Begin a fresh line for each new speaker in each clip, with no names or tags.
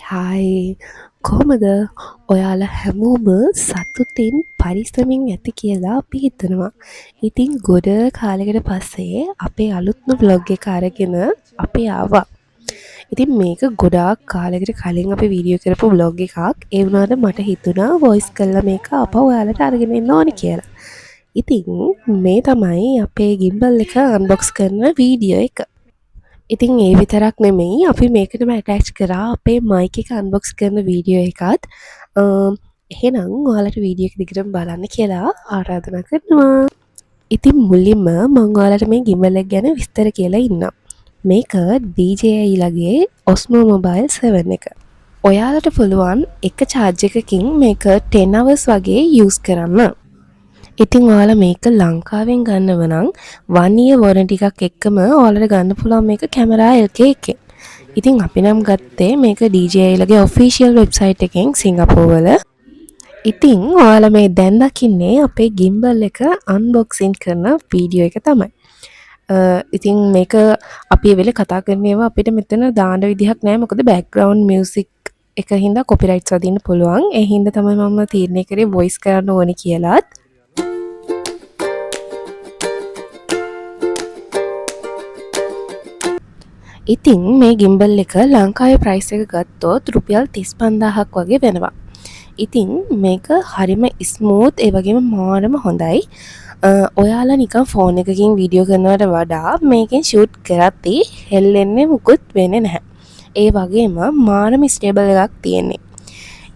හයි කොහොමද ඔයාලා හැමෝම සතුටින් පරිස්සමින් ඇති කියලා අපි හිතනවා. ඉතින් ගොඩ කාලෙකට පස්සේ අපේ අලුත්ම vlog එක අරගෙන අපි ආවා. ඉතින් මේක ගොඩාක් කාලෙකට කලින් අපි වීඩියෝ කරපු vlog එකක්. ඒ වුණාට මට හිතුණා voice කරලා මේක අපව ඔයාලට අරගෙන එන්න ඕනේ කියලා. ඉතින් මේ තමයි අපේ gimbal එක unbox කරන වීඩියෝ එක. ඉතින් ඒ විතරක් නෙමෙයි අපි මේකටම ඇටච් කරා අපේ මයික් එක අන්බොක්ස් කරන වීඩියෝ එකත්. එහෙනම් ඔයාලට වීඩියෝ එක දිගටම බලන්න කියලා ආරාධනා කරනවා. ඉතින් මුලින්ම මම ඔයාලට මේ gimbal එක ගැන විස්තර කියලා ඉන්නම්. මේක DJI ලගේ Osmo Mobile 7 එක. ඔයාලට පුළුවන් එක charge එකකින් මේක 10 hours වගේ use කරන්න. ඉතින් ඔයාලා මේක ලංකාවෙන් ගන්නව නම් 1 year warranty එකක් එක්කම ඔයාලට ගන්න පුළුවන් මේක කැමරා LK එකෙන්. ඉතින් අපි නම් ගත්තේ මේක DJI ලගේ official website එකෙන් සිංගප්පූරු වල. ඉතින් ඔයාලා මේ දැන් දකින්නේ අපේ gimbal එක unboxing කරන වීඩියෝ එක තමයි. ඉතින් මේක අපි ඒ වෙලේ කතා කරන ඒවා අපිට මෙතන දාන්න විදිහක් නැහැ. මොකද background music එක හින්දා copyrights වදින්න පුළුවන්. ඒ හින්දා තමයි මම තීරණය කරේ voice කරන්න ඕනේ කියලාත්. ඉතින් මේ gimbal එක ලංකාවේ price එක ගත්තොත් රුපියල් 35000ක් වගේ වෙනවා. ඉතින් මේක හරිම ස්මූත් ඒ වගේම මාරම හොඳයි. ඔයාලා නිකන් ෆෝන් එකකින් වීඩියෝ කරනවට වඩා මේකෙන් ෂූට් කරද්දී හෙල්ලෙන්නේ මුකුත් වෙන්නේ නැහැ. ඒ වගේම මාරම ස්ටේබල් එකක් තියෙන්නේ.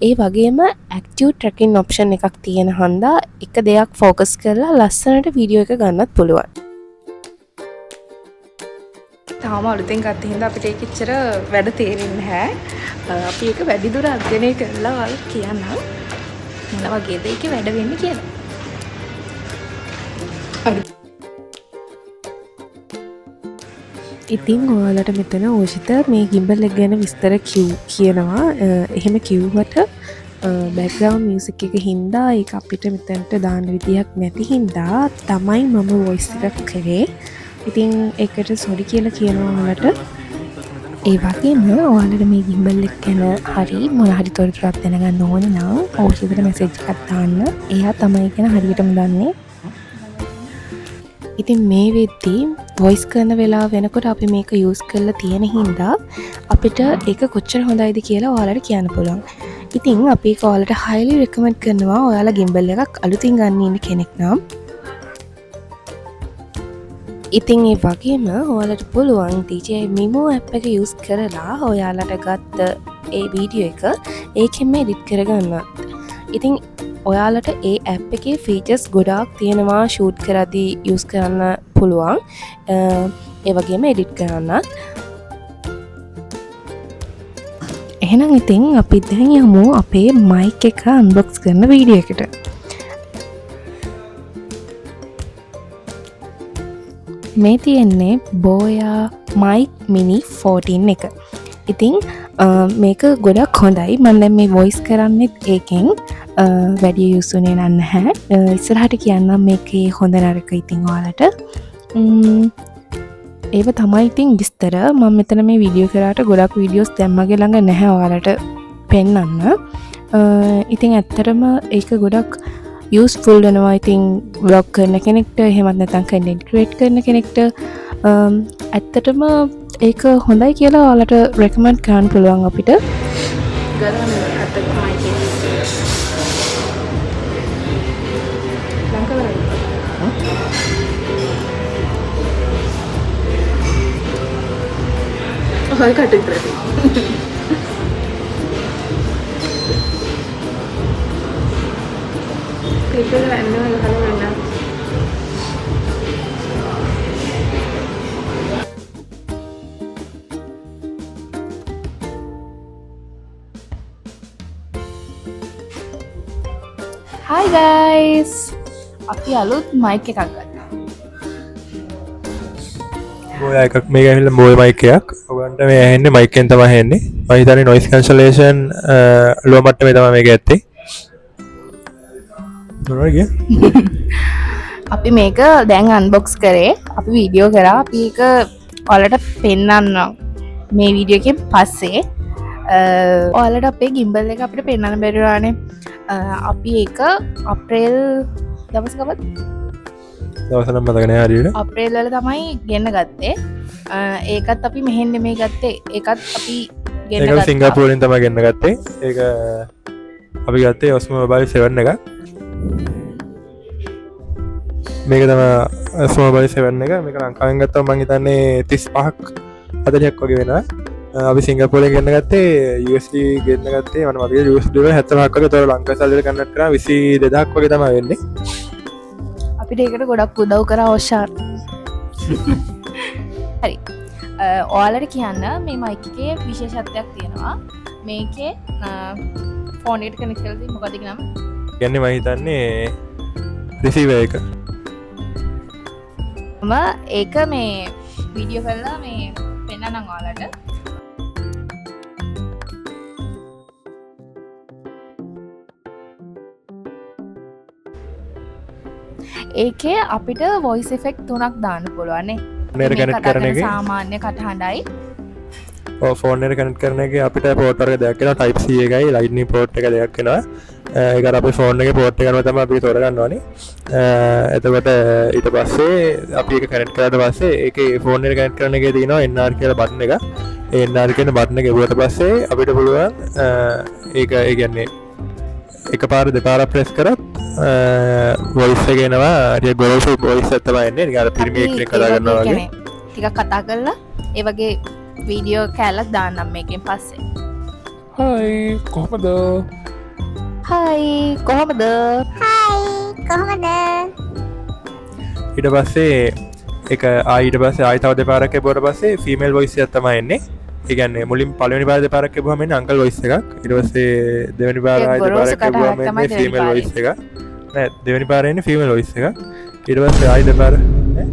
ඒ වගේම active tracking option එකක් තියෙන හන්දා එක දෙයක් ફોකස් කරලා ලස්සනට වීඩියෝ එක ගන්නත් පුළුවන්. තාම අලුතෙන් ගත්ත හින්දා අපිට ඒක ඉච්චර වැඩ තේරෙන්නේ නැහැ. අපි ඒක වැඩි දුර අධ්‍යයනය කරලා ඔයාලට කියන්නම් මොන වගේද ඒකේ වැඩ වෙන්නේ කියලා. හරි. ඉතින් ඔයාලට මෙතන ඕෂිත මේ gimbal එක ගැන විස්තර කියනවා. එහෙම කිව්වට background music එක හින්දා ඒක අපිට මෙතනට දාන්න විදියක් නැති හින්දා තමයි මම voice එක කරේ. ඉතින් ඒකට සොරි කියලා කියනවා ඔයාලට. ඒ වගේම ඔයාලට මේ gimbal එක ගැන හරි මොන හරි තොරතුරක් දැනගන්න ඕනේ නම් ඕෂිතට message එකක් දාන්න. එයා තමයි කියන හරියටම දන්නේ. ඉතින් මේ වෙද්දී voice කරන වෙලාව වෙනකොට අපි මේක use කරලා තියෙන හින්දා අපිට ඒක කොච්චර හොඳයිද කියලා ඔයාලට කියන්න පුළුවන්. ඉතින් අපි ඒක ඔයාලට highly recommend කරනවා ඔයාලා gimbal එකක් අලුතින් ගන්න ඉන්න කෙනෙක් නම්. ඉතින් ඒ වගේම ඔයාලට පුළුවන් DJI Mimo app එක use කරලා ඔයාලට ගත්ත ඒ වීඩියෝ එක ඒකෙන්ම edit කරගන්න. ඉතින් ඔයාලට ඒ app එකේ features ගොඩාක් තියෙනවා shoot කරද්දී use කරන්න පුළුවන්. ඒ වගේම edit කරන්නත්. එහෙනම් ඉතින් අපි දැන් යමු අපේ mic එක unbox කරන වීඩියෝ එකට. මේ තියෙන්නේ Boya Mic Mini 14 එක. ඉතින් මේක ගොඩක් හොඳයි. මම දැන් මේ voice කරන්නෙත් ඒකෙන් වැඩි use උනේ නැහැ. ඉස්සරහට කියන්නම් මේකේ හොඳ නරක ඉතින් ඔයාලට. ඒව තමයි ඉතින් විස්තර. මම මෙතන මේ වීඩියෝ කරාට ගොඩක් වීඩියෝස් දැන් මගේ ළඟ නැහැ ඔයාලට පෙන්නන්න. ඉතින් ඇත්තටම ඒක ගොඩක් useful වෙනවා. ඉතින් vlog කරන කෙනෙක්ට එහෙමත් නැත්නම් content create කරන කෙනෙක්ට ඇත්තටම ඒක හොඳයි කියලා ඔයාලට recommend කරන්න පුළුවන් අපිට. ගලවන්න අතට තමයි කියන්නේ. ලංකාවේ ඔය කටින් කරේ. Click කරලා එන්නවා ගහලා වෙන්න. Hi guys. අපි අලුත් mic එකක් ගත්තා.
Boya එකක් මේක ඇවිල්ලා Boya mic එකක්. ඔයගන්ට මේ ඇහෙන්නේ mic එකෙන් තමයි ඇහෙන්නේ. මම හිතන්නේ noise cancellation low මට්ටමේ තමයි මේක ඇත්තේ.
අපි මේක දැන් අන්බොක්ස් කරේ. අපි වීඩියෝ කරා. අපි ඒක ඔයාලට පෙන්නන්නම් මේ වීඩියෝ එකෙන් පස්සේ.
ඔයාලට අපේ ගිම්බල් එක අපිට පෙන්වන්න බැරිවානේ. අපි ඒක අප්‍රේල් දවසකවත්
දවස නම් මතක නෑ හරියට.
අප්‍රේල් වල තමයි ගෙන්න ගත්තේ. ඒකත් අපි මෙහෙන් නෙමෙයි ගත්තේ. ඒකත් අපි ගෙන්න
ඒක
ගත්තා.
සිංගප්පූරෙන් තමයි ගෙන්න ගත්තේ. ඒක අපි ගත්තේ ඔස්මෝ මොබයිල් 7 එක. මේක තමයි ඔස්මෝ මොබයිල් 7 එක. මේක ලංකාවෙන් ගත්තම මං හිතන්නේ 35ක් 40ක් වගේ වෙනවා. අපි සිංගප්පූරෙන් ගෙන්න ගත්තේ USD ගෙන්න ගත්තේ මම මතකයි USD වල 75ක් වගේ. ඒතකොට ලංකාවේ සල්ලි වල කන්වර්ට් කරා 22000ක් වගේ තමයි වෙන්නේ.
අපිට ඒකට ගොඩක් උදව් කරා ඔෂාර්. හරි. ඔයාලට කියන්න මේ මයික් එකේ විශේෂත්වයක් තියෙනවා. මේකේ ෆෝන් එකට කනෙක්ට් කරලා තියෙන්නේ මොකද කියලා නම්
කියන්නේ මම හිතන්නේ රිසීවර් එක.
ඒක මේ වීඩියෝ කරලා මේ පෙන්නනම් ඔයාලට. ඒකේ අපිට වොයිස් ඉෆෙක්ට් 3ක් දාන්න පුළුවන් නේ.
ෆෝන් එකට කනෙක්ට් කරන එකේ
සාමාන්‍ය කටහඬයි.
ෆෝන් එකට කනෙක්ට් කරන එකේ අපිට පෝට් එක දෙකක් එනවා Type C එකයි Lightning port එක දෙකක් එනවා. ඒක අපේ ෆෝන් එකේ පෝට් එක ගන්නවා තමයි අපි තෝරගන්න ඕනේ. එතකොට ඊට පස්සේ අපි ඒක කනෙක්ට් කරාට පස්සේ ඒකේ ෆෝන් එකට කනෙක්ට් කරන එකේ තියෙනවා NR කියලා බටන් එක. ඒ NR කියන බටන් එක ගිහුවට පස්සේ අපිට පුළුවන් ඒක ඒ කියන්නේ එකපාර දෙපාරක් ප්‍රෙස් කරත් වොයිස් එක එනවා. හරි ගොරෝසු වොයිස් එකක් තමයි එන්නේ. නිකන් අර පිරිමි එක්ක කතා කරනවා වගේ.
ටිකක් කතා කරලා ඒ වගේ වීඩියෝ කෑල්ලක් දාන්නම් මේකෙන් පස්සේ.
හයි කොහමද?
හයි කොහමද?
ඊට පස්සේ එක ඊට පස්සේ ආයි තව දෙපාරක් එපුවට පස්සේ ෆීමේල් වොයිස් එකක් තමයි එන්නේ. ඒ කියන්නේ මුලින් පළවෙනි පාර දෙපාරක් එපුවාම එන්නේ අංකල් වොයිස් එකක්. ඊට පස්සේ දෙවෙනි පාර ආයි දෙපාරක් එපුවාම එන්නේ ෆීමේල් වොයිස් එකක්. නෑ දෙවෙනි පාර එන්නේ ෆීමේල් වොයිස් එකක්. ඊට පස්සේ ආයි දෙපාර ඈ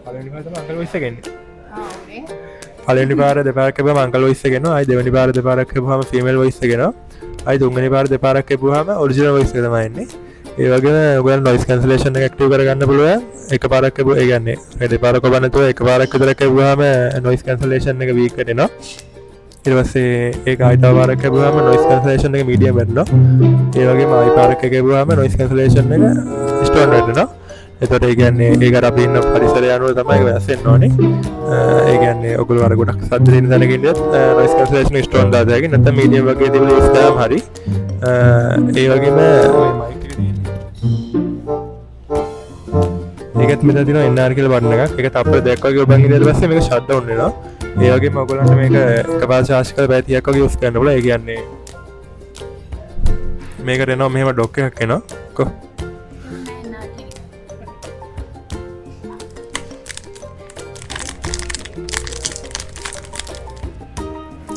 පළවෙනි පාර තමයි අංකල් වොයිස් එක එන්නේ. පළවෙනි පාර දෙපාරක් එපුවාම අංකල් වොයිස් එක එනවා. ආයි දෙවෙනි පාර දෙපාරක් එපුවාම ෆීමේල් වොයිස් එක එනවා. ආයි තුන්වෙනි පාර දෙපාරක් එපුවාම ඔරිජිනල් වොයිස් එක තමයි එන්නේ. ඒ වගේම ඔයගොල්ලෝ noise cancellation එක active කරගන්න පුළුවන්. එකපාරක් එපුවා ඒ කියන්නේ මේ දෙපාරක් ඔබ නැතුව එකපාරක් විතර එපුවාම noise cancellation එක weak වෙනවා. ඊට පස්සේ ඒක ආයි තව පාරක් එපුවාම noise cancellation එක medium වෙනවා. ඒ වගේම ආයි පාරක් එක එපුවාම noise cancellation එක strong වෙනවා. එතකොට ඒ කියන්නේ ඒක අපි ඉන්න පරිසරය අනුව තමයි ඒක වෙනස් වෙන්න ඕනේ. ඒ කියන්නේ ඔයගොල්ලෝ අර ගොඩක් සද්ද දෙන තැනක ඉඳියත් noise cancellation එක strong දාලා දාගෙන නැත්නම් medium වගේ තිබුණ use කරාම හරි. ඒ වගේම මේ mic එක තියෙන්නේ ඒකත් මෙතන තියෙනවා NR කියලා බටන් එකක්. ඒක තප්පර දෙකක් වගේ ඔබන් ඉඳලා ඊට පස්සේ මේක shut down වෙනවා. ඒ වගේම ඔයගොල්ලන්ට මේක එකපාර charge කරලා පැය 30ක් වගේ use කරන්න පුළුවන්. ඒ කියන්නේ මේකට එනවා මෙහෙම dock එකක් එනවා. කො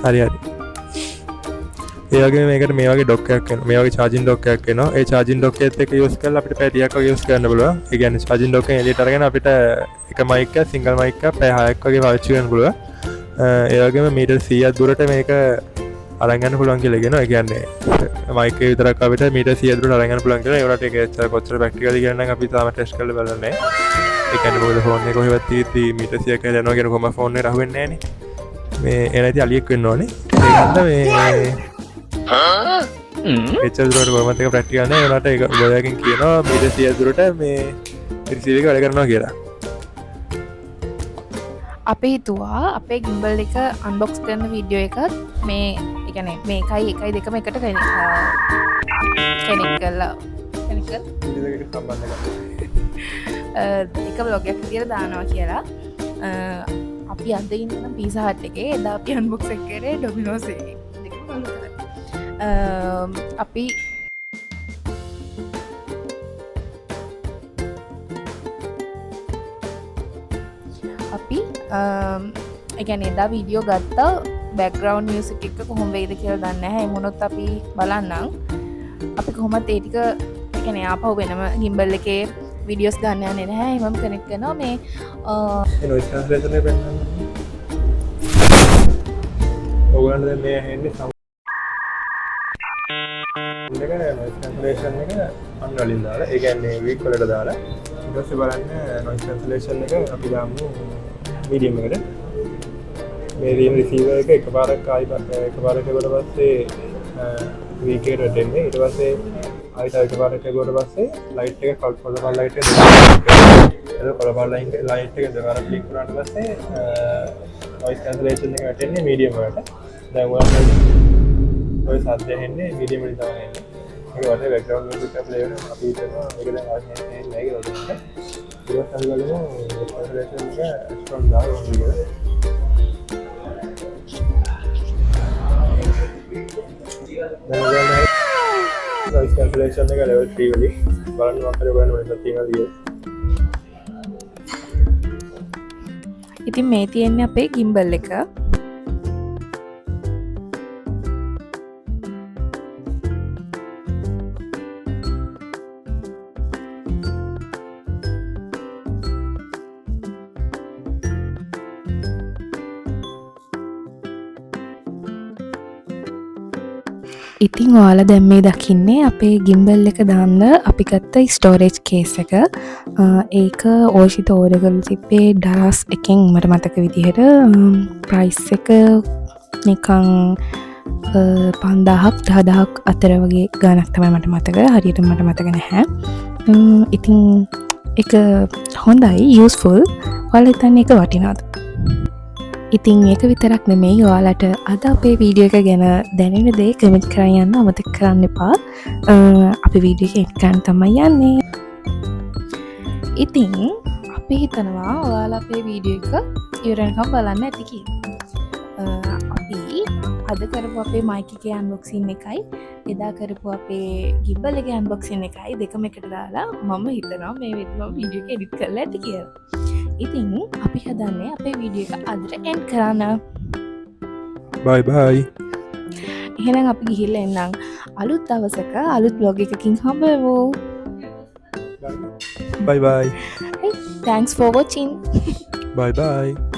හරි හරි. ඒ වගේම මේකට මේ වගේ ඩොක් එකක් එනවා. මේ වගේ charging dock එකක් එනවා. ඒ charging dock එකත් එක්ක use කරලා අපිට පැය 30ක් වගේ use කරන්න පුළුවන්. ඒ කියන්නේ charging dock එක එළියට අරගෙන අපිට එක mic එක single mic එක පැය 6ක් වගේ පාවිච්චි කරන්න පුළුවන්. ඒ වගේම මීටර් 100ක් දුරට මේක අරන් යන්න පුළුවන් කියලා කියනවා. ඒ කියන්නේ mic එක විතරක් අපිට මීටර් 100 දුරට අරන් යන්න පුළුවන් කියලා. ඒ වුණාට ඒක ඇත්තට කොච්චර practical කියන්න නම් අපි තාම ටෙස්ට් කරලා බලන්නේ නැහැ. ඒ කියන්නේ මොකද ෆෝන් එක කොහෙවත් තියෙද්දි මීටර් 100ක් යනවා කියන කොහොම ෆෝන් එකට අහු වෙන්නේ නැහැ නේ. මේ එනයිති අලියෙක් වෙන්න ඕනේ. ඒකත් මේ එච්චර දුරට කොහොමද ඒක ප්‍රැක්ටිකල් නෑ. ඒකට ඒක ඔයගෙන් කියනවා මීටර් 100 දුරට මේ රිසීවර් එක වැඩ කරනවා කියලා.
අපි හිතුවා අපේ ගිම්බල් එක අන්බොක්ස් කරන වීඩියෝ එකත් මේ ඒ කියන්නේ මේකයි එකයි දෙකම එකට කනෙක්ට් කරලා එක බ්ලොග් එකක් විදියට දානවා කියලා. අපි අද ඉන්න පීසා හට් එකේ එදා අපි අන්බොක්ස් එක කරේ ඩොමිනෝස් එකේ. දෙකම බලමු. අපි එකන එදා වීඩියෝ ගත්තා බැක්ග්‍රවන්් මියසික් එක කොහොම වේද කියලා දන්න හැ. මුණොත් අපි බලන්නම් අපි කොහොමත් ඒටික එකන ආපහු වෙනම ගිම්බල් එකේ විඩියෝස් ගන්න යන්නේ නැහැ. මම කනෙක්ට් කරනවා මේ
noise cancellation එක පෙන්නන්න. ඔයගොල්ලන්ට දැන් මේ ඇහෙන්නේ එක noise cancellation එක අන් වලින් දාලා ඒ කියන්නේ weak වලට දාලා ඊට පස්සේ බලන්න noise cancellation එක අපි දාමු medium එකට. මේ තියෙන රිසීවර් එක එකපාරක් ආයි එකපාරක් එකට පස්සේ වීකේට වැටෙන්නේ. ඊට පස්සේ ආයි තව එකපාරක් එකට පස්සේ ලයිට් එක කොළපාර ලයිට් එක ඒක කොළපාර ලයිට් එක දෙපාරක් ක්ලික් කරාට පස්සේ noise cancellation එක වැටෙන්නේ medium වලට. දැන් ඔයාලට ඔය සද්ද එන්නේ medium වලින් තමයි එන්නේ. ඒක වගේ background music එක play වෙනවා. අපි හිතනවා මේක දැන් ආයෙත් නැහැ කියලා දුන්නා. ඊට පස්සේ අපි බලමු cancellation එක strong දාලා කියලා. noise cancellation එක level 3 වලින් බලන්න මොකද වෙනවද තියෙනවා කියලා.
ඉතින් මේ තියෙන්නේ අපේ ගිම්බල් එක. ඉතින් ඔයාලා දැන් මේ දකින්නේ අපේ ගිම්බල් එක දාන්න අපි ගත්ත ස්ටෝරේජ් කේස් එක. ඒක ඕෂිත ඕඩර් කරලා තිබ්බේ ඩලාස් එකෙන් මට මතක විදිහට. ප්‍රයිස් එක නිකන් 5000ක් 10000ක් අතර වගේ ගාණක් තමයි මට මතක. හරියට මට මතක නැහැ. ඉතින් ඒක හොඳයි, යූස්ෆුල්. ඔයාලා හිතන්නේ ඒක වටිනවද? ඉතින් ඒක විතරක් නෙමෙයි, ඔයාලට අද අපේ වීඩියෝ එක ගැන දැනෙන දේ කමෙන්ට් කරන් යන්න අමතක කරන්න එපා. අපි වීඩියෝ එක එඩිට් කරන්න තමයි යන්නේ. ඉතින් අපි හිතනවා ඔයාලා අපේ වීඩියෝ එක ඉවර වෙනකම් බලන්න ඇති කියලා. අපි අද කරපු අපේ මයික් එකේ අන්බොක්සින් එකයි එදා කරපු අපේ ගිම්බල් එකේ අන්බොක්සින් එකයි දෙකම එකට දාලා මම හිතනවා මේ විදිහට වීඩියෝ එක එඩිට් කරලා ඇති කියලා. ඉතින් අපි හදන්නේ අපේ වීඩියෝ එක අදට එන්ඩ් කරන්න.
bye bye.
එහෙනම් අපි ගිහිල්ලා එන්නම්. අලුත් දවසක අලුත් vlog එකකින් හම්බෙමු.
bye bye.
Hey, thanks for watching.
bye bye.